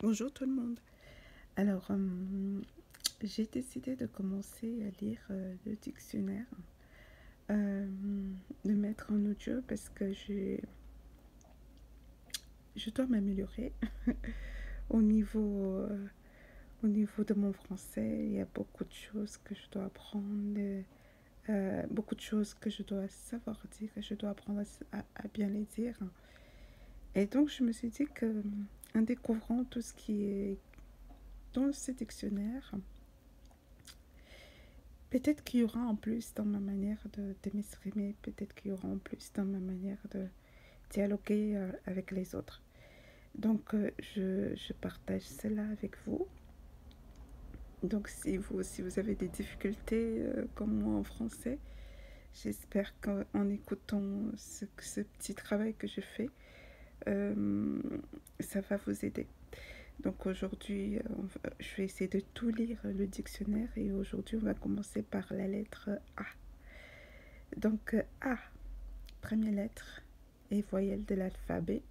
Bonjour tout le monde. Alors, j'ai décidé de commencer à lire le dictionnaire, de mettre en audio parce que je dois m'améliorer au niveau, euh, au niveau de mon français. Il y a beaucoup de choses que je dois apprendre, beaucoup de choses que je dois savoir dire et je dois apprendre à bien les dire. Et donc, je me suis dit que en découvrant tout ce qui est dans ce dictionnaire, peut-être qu'il y aura en plus dans ma manière de m'exprimer, peut-être qu'il y aura en plus dans ma manière de dialoguer avec les autres. Donc, je partage cela avec vous. Donc, si vous avez des difficultés comme moi en français, j'espère qu'en écoutant ce petit travail que je fais, euh, ça va vous aider. Donc aujourd'hui, je vais essayer de tout lire le dictionnaire et aujourd'hui, on va commencer par la lettre A. Donc A, première lettre et voyelle de l'alphabet.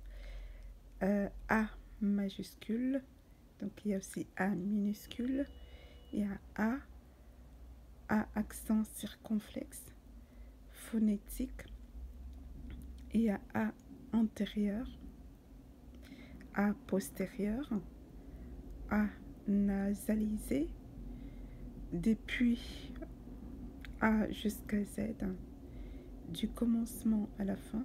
A majuscule, donc il y a aussi A minuscule, il y a A accent circonflexe, phonétique, il y a A antérieur, A postérieur, A nasalisé, depuis A jusqu'à Z, du commencement à la fin,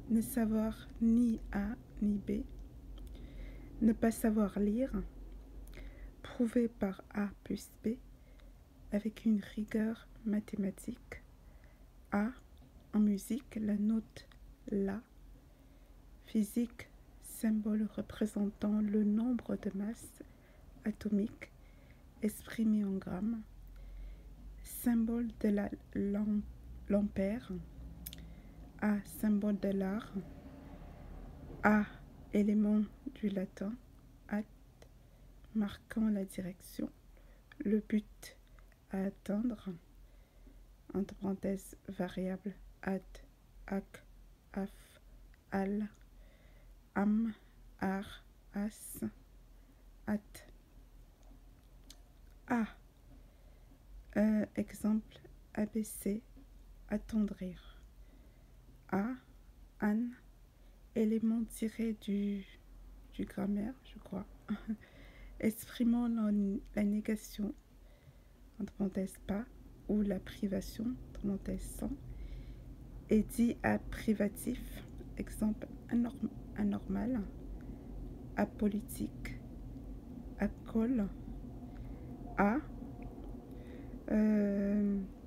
ne savoir ni A ni B, ne pas savoir lire, prouvé par A plus B, avec une rigueur mathématique. A, en musique, la note La, physique, symbole représentant le nombre de masses atomiques exprimé en grammes, symbole de l'ampère. A, symbole de l'art. A, élément du latin. A, marquant la direction, le but à atteindre, entre parenthèses variable, ad, ac, af, al, am, ar, as, at. A, exemple ABC, attendrir. A, an, élément tiré du grammaire, je crois, exprimant la négation, entre parenthèses pas, ou la privation, entre parenthèses sans, et dit à privatif, exemple anormal, apolitique, acol, à,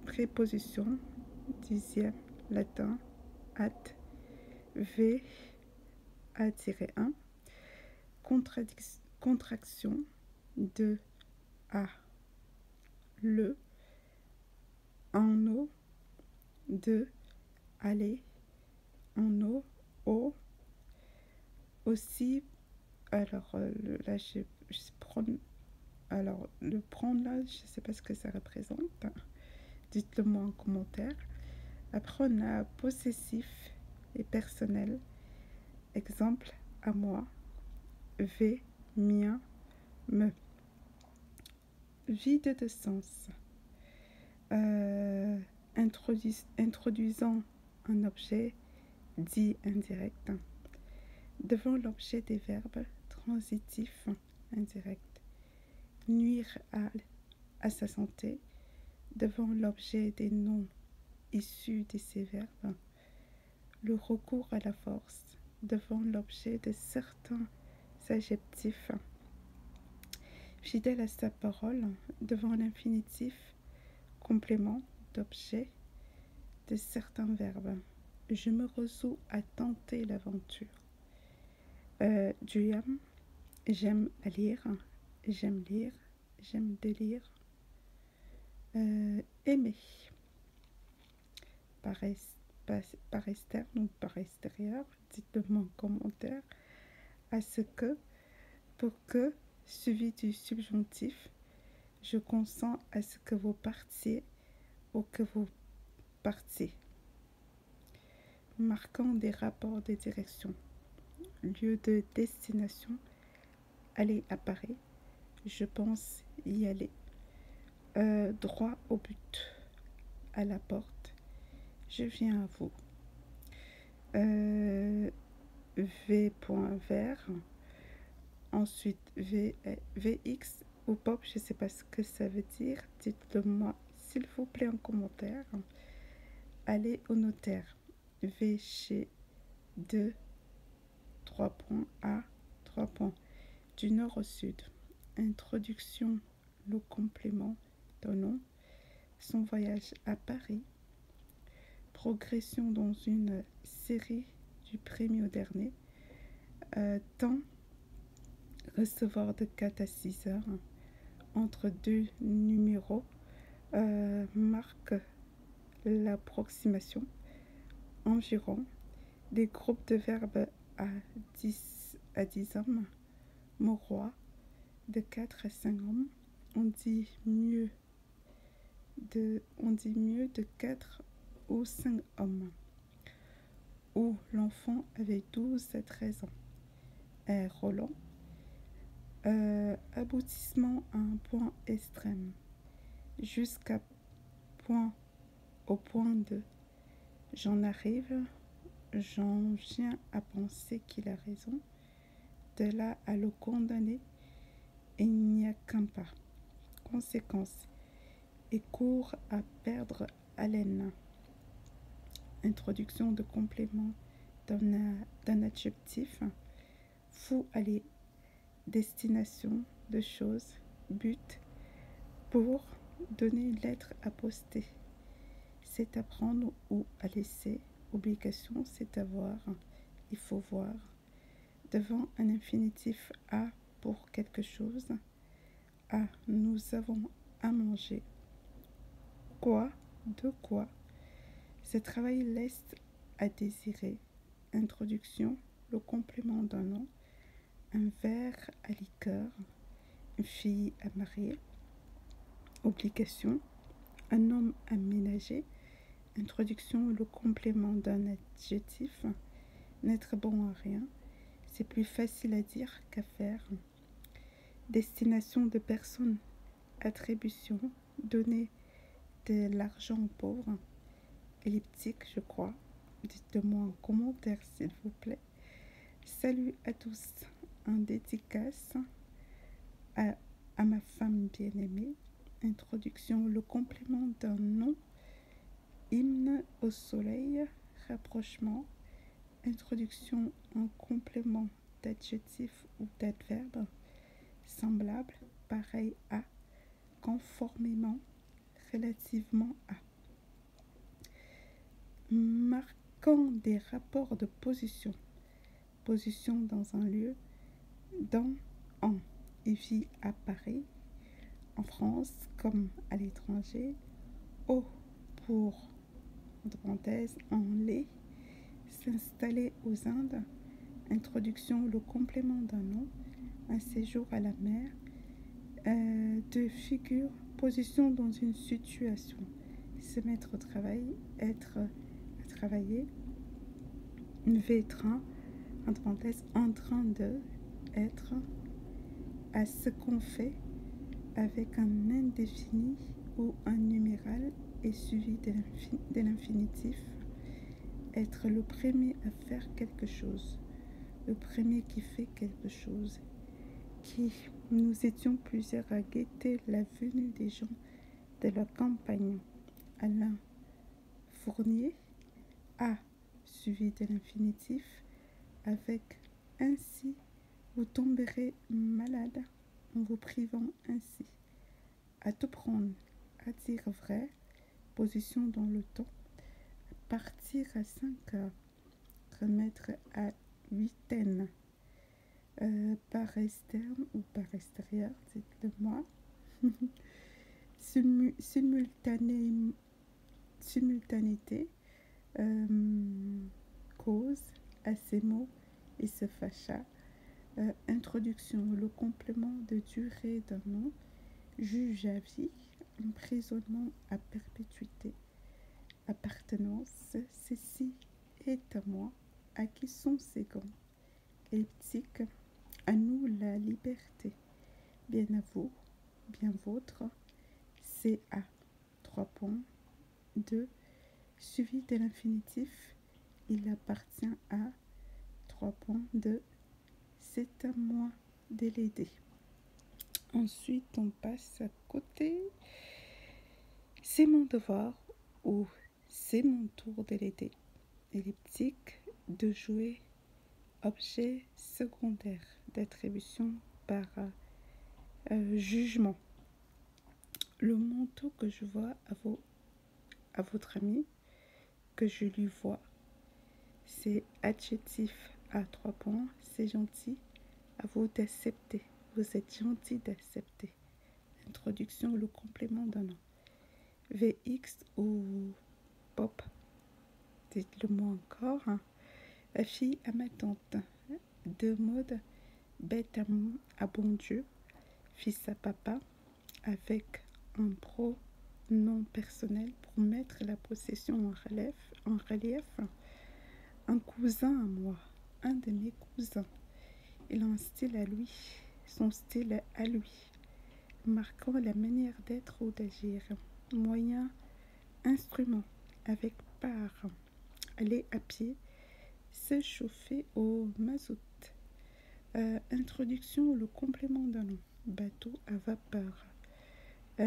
préposition, dixième, latin, at, v, a-1, contraction de a, le, en eau, de, aller, en eau, au, aussi. Alors là, je prends. Alors, le prendre là, je ne sais pas ce que ça représente. Dites-le moi en commentaire. Après, on a possessif et personnel. Exemple, à moi, v, mien, me. Vide de sens. Introduisant un objet dit indirect. Devant l'objet des verbes transitifs indirects. Nuire à sa santé. Devant l'objet des noms issus de ces verbes. Le recours à la force. Devant l'objet de certains adjectifs. Fidèle à sa parole. Devant l'infinitif complément d'objet de certains verbes. Je me résous à tenter l'aventure. Duam, j'aime lire, j'aime délire. Aimer, par externe ou par extérieur, dites-le moi en commentaire. À ce que, pour que, suivi du subjonctif, je consens à ce que vous partiez ou que vous partiez. Marquant des rapports de direction, lieu de destination, aller à Paris. Je pense y aller. Droit au but, à la porte. Je viens à vous. V.vert. Ensuite, VX ou pop, je ne sais pas ce que ça veut dire. Dites-le moi, s'il vous plaît, en commentaire. Allez au notaire. V chez 2, 3 points A, 3 points. Du nord au sud. Introduction, le complément d'un nom. Son voyage à Paris. Progression dans une série du premier au dernier. Temps, recevoir de 4 à 6 heures. Entre deux numéros. Marque l'approximation. Environ. Des groupes de verbes à 10 hommes. Morois, de 4 à 5 hommes. On dit mieux de 4 ou 5 hommes. Où l'enfant avait 12 à 13 ans. Roland. Aboutissement à un point extrême. Jusqu'à au point 2. J'en arrive, j'en viens à penser qu'il a raison. De là à le condamner, il n'y a qu'un pas. Conséquence, et court à perdre haleine. Introduction de complément d'un adjectif. Fou aller. Destination de choses. But. Pour. Donner une lettre à poster. C'est à prendre ou à laisser. Obligation, c'est à voir. Il faut voir. Devant un infinitif à pour quelque chose. À nous avons à manger. Quoi? De quoi? Ce travail laisse à désirer. Introduction, le complément d'un nom. Un verre à liqueur. Une fille à marier. Obligation, un homme à ménager. Introduction, le complément d'un adjectif. N'être bon à rien. C'est plus facile à dire qu'à faire. Destination de personne. Attribution, donner de l'argent aux pauvres. Elliptique, je crois. Dites-moi en commentaire, s'il vous plaît. Salut à tous. Un dédicace à ma femme bien-aimée. Introduction, le complément d'un nom. Hymne au soleil. Rapprochement. Introduction, un complément d'adjectif ou d'adverbe. Semblable, pareil à. Conformément, relativement à. Marquant des rapports de position. Position dans un lieu. En. Il vit à Paris, en France comme à l'étranger. Au pour, entre parenthèses, en lait. S'installer aux Indes. Introduction, le complément d'un nom. Un séjour à la mer. De figure, position dans une situation. Se mettre au travail, être à travailler. V-train, entre parenthèses, en train de être. À ce qu'on fait avec un indéfini ou un numéral et suivi de l'infinitif. Être le premier à faire quelque chose. Le premier qui fait quelque chose. Qui nous étions plusieurs à guetter la venue des gens de la campagne. Alain Fournier. A suivi de l'infinitif avec ainsi. Vous tomberez malade en vous privant ainsi. À tout prendre, à dire vrai, position dans le temps. Partir à 5 heures, remettre à huitaine. Par externe ou par extérieur, dites-le moi. Simultanéité, cause à ces mots et se fâcha. Introduction, le complément de durée d'un nom. Juge à vie, emprisonnement à perpétuité. Appartenance, ceci est à moi. À qui sont ces gants? Elliptique, À nous la liberté. Bien à vous, bien vôtre. C'est à 3 points. 2. Suivi de l'infinitif. Il appartient à 3 points. 2. C'est à moi de l'aider. Ensuite, on passe à côté. C'est mon devoir ou c'est mon tour de l'aider. Elliptique, de jouer, objet secondaire d'attribution par jugement. Le manteau que je vois à votre ami, que je lui vois, c'est adjectif à 3 points, c'est gentil, à vous d'accepter. Vous êtes gentil d'accepter. Introduction, le complément d'un nom. VX ou pop, dites-le-moi encore. La fille à ma tante. De mode, bête à bon Dieu. Fils à papa, avec un pronom personnel pour mettre la possession en relief. Un cousin à moi, un de mes cousins. Il a un style à lui, son style à lui, marquant la manière d'être ou d'agir. Moyen, instrument, avec part. Aller à pied, se chauffer au mazout. Introduction, le complément d'un nom. Bateau à vapeur.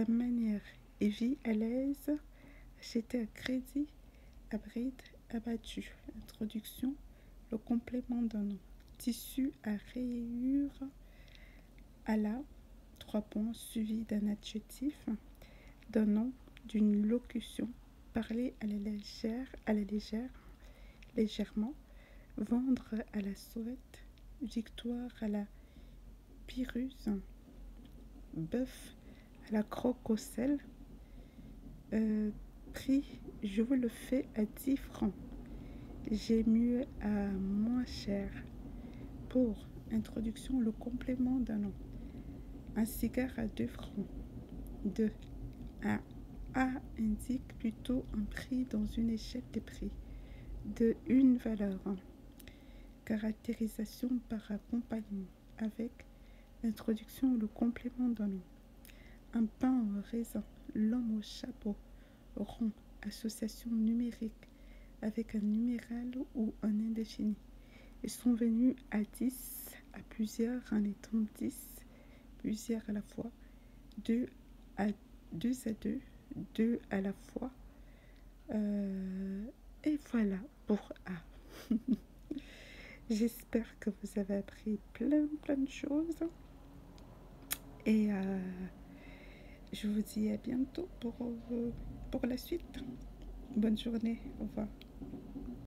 Manière, et vie à l'aise. Acheter à crédit, à bride, abattu. Introduction, le complément d'un nom. Tissu à rayures, à la, 3 points, suivi d'un adjectif, d'un nom, d'une locution. Parler à la légère, légèrement. Vendre à la sauvette. Victoire à la pyrrhus. Bœuf à la croque au sel. Prix, je vous le fais à 10 francs. J'ai mieux à moins cher. Pour introduction, le complément d'un nom. Un cigare à 2 francs. 2. Un A indique plutôt un prix dans une échelle de prix. De une valeur. Caractérisation par accompagnement avec introduction, le complément d'un nom. Un pain au raisin, l'homme au chapeau, rond, association numérique avec un numéral ou un indéfini. Ils sont venus à 10, à plusieurs en étant 10, plusieurs à la fois, 2 à 2 à 2, 2 à la fois. Et voilà pour A. J'espère que vous avez appris plein de choses. Et je vous dis à bientôt pour la suite. Bonne journée. Au revoir.